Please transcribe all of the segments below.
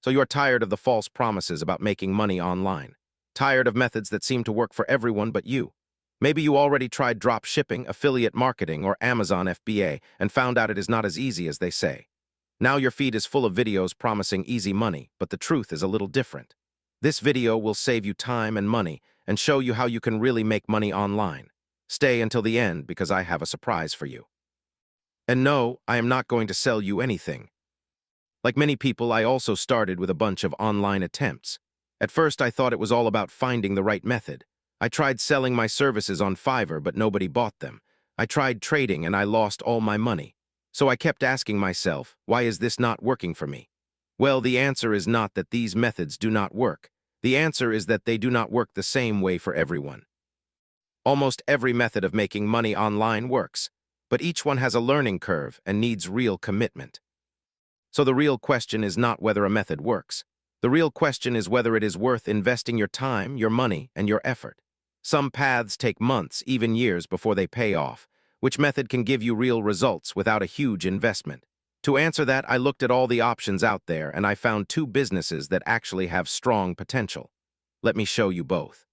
So you're tired of the false promises about making money online. Tired of methods that seem to work for everyone but you. Maybe you already tried drop shipping, affiliate marketing, or Amazon FBA and found out it is not as easy as they say. Now your feed is full of videos promising easy money, but the truth is a little different. This video will save you time and money and show you how you can really make money online. Stay until the end because I have a surprise for you. And no, I am not going to sell you anything. Like many people, I also started with a bunch of online attempts. At first, I thought it was all about finding the right method. I tried selling my services on Fiverr, but nobody bought them. I tried trading and I lost all my money. So I kept asking myself, why is this not working for me? Well, the answer is not that these methods do not work. The answer is that they do not work the same way for everyone. Almost every method of making money online works, but each one has a learning curve and needs real commitment. So the real question is not whether a method works. The real question is whether it is worth investing your time, your money, and your effort. Some paths take months, even years, before they pay off. Which method can give you real results without a huge investment? To answer that, I looked at all the options out there and I found two businesses that actually have strong potential. Let me show you both.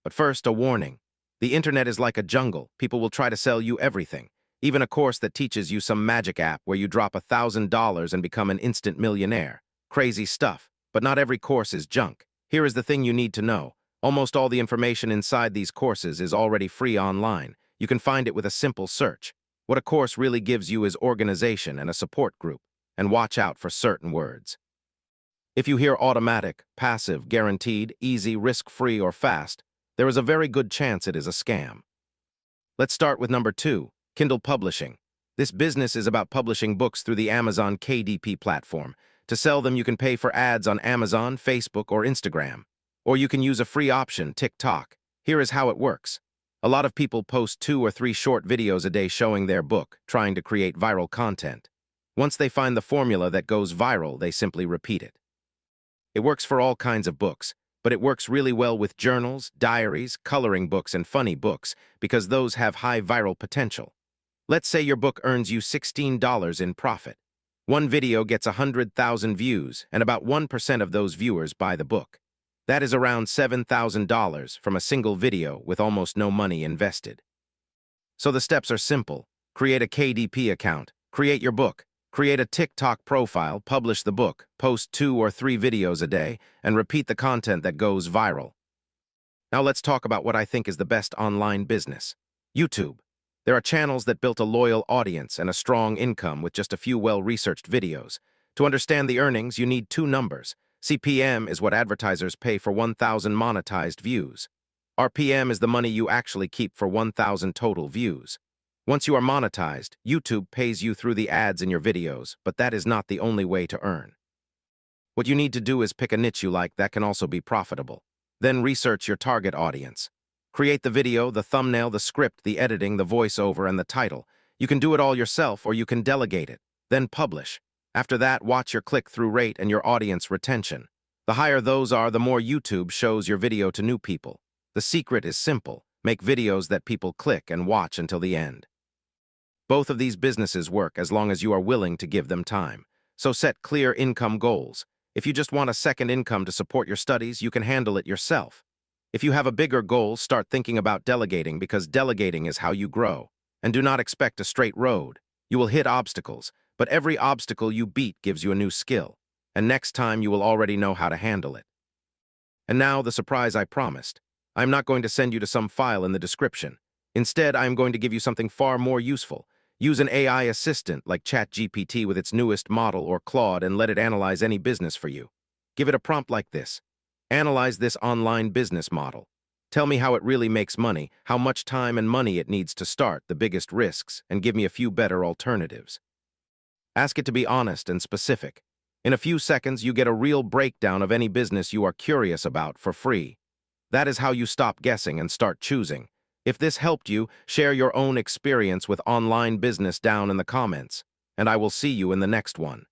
But first, a warning. The internet is like a jungle. People will try to sell you everything. Even a course that teaches you some magic app where you drop $1,000 and become an instant millionaire. Crazy stuff, but not every course is junk. Here is the thing you need to know. Almost all the information inside these courses is already free online. You can find it with a simple search. What a course really gives you is organization and a support group. And watch out for certain words. If you hear automatic, passive, guaranteed, easy, risk-free, or fast, there is a very good chance it is a scam. Let's start with number 2. Kindle publishing. This business is about publishing books through the Amazon KDP platform. To sell them, you can pay for ads on Amazon, Facebook, or Instagram. Or you can use a free option, TikTok. Here is how it works. A lot of people post 2 or 3 short videos a day showing their book, trying to create viral content. Once they find the formula that goes viral, they simply repeat it. It works for all kinds of books, but it works really well with journals, diaries, coloring books, and funny books because those have high viral potential. Let's say your book earns you $16 in profit. One video gets 100,000 views, and about 1% of those viewers buy the book. That is around $7,000 from a single video with almost no money invested. So the steps are simple. Create a KDP account, create your book, create a TikTok profile, publish the book, post 2 or 3 videos a day, and repeat the content that goes viral. Now let's talk about what I think is the best online business. YouTube. There are channels that built a loyal audience and a strong income with just a few well-researched videos. To understand the earnings, you need 2 numbers. CPM is what advertisers pay for 1,000 monetized views. RPM is the money you actually keep for 1,000 total views. Once you are monetized, YouTube pays you through the ads in your videos, but that is not the only way to earn. What you need to do is pick a niche you like that can also be profitable. Then research your target audience. Create the video, the thumbnail, the script, the editing, the voiceover, and the title. You can do it all yourself or you can delegate it. Then publish. After that, watch your click-through rate and your audience retention. The higher those are, the more YouTube shows your video to new people. The secret is simple. Make videos that people click and watch until the end. Both of these businesses work as long as you are willing to give them time. So set clear income goals. If you just want a second income to support your studies, you can handle it yourself. If you have a bigger goal, start thinking about delegating because delegating is how you grow. And do not expect a straight road. You will hit obstacles, but every obstacle you beat gives you a new skill. And next time you will already know how to handle it. And now the surprise I promised. I'm not going to send you to some file in the description. Instead, I am going to give you something far more useful. Use an AI assistant like ChatGPT with its newest model or Claude and let it analyze any business for you. Give it a prompt like this. Analyze this online business model. Tell me how it really makes money, how much time and money it needs to start, the biggest risks, and give me a few better alternatives. Ask it to be honest and specific. In a few seconds, you get a real breakdown of any business you are curious about for free. That is how you stop guessing and start choosing. If this helped you, share your own experience with online business down in the comments, and I will see you in the next one.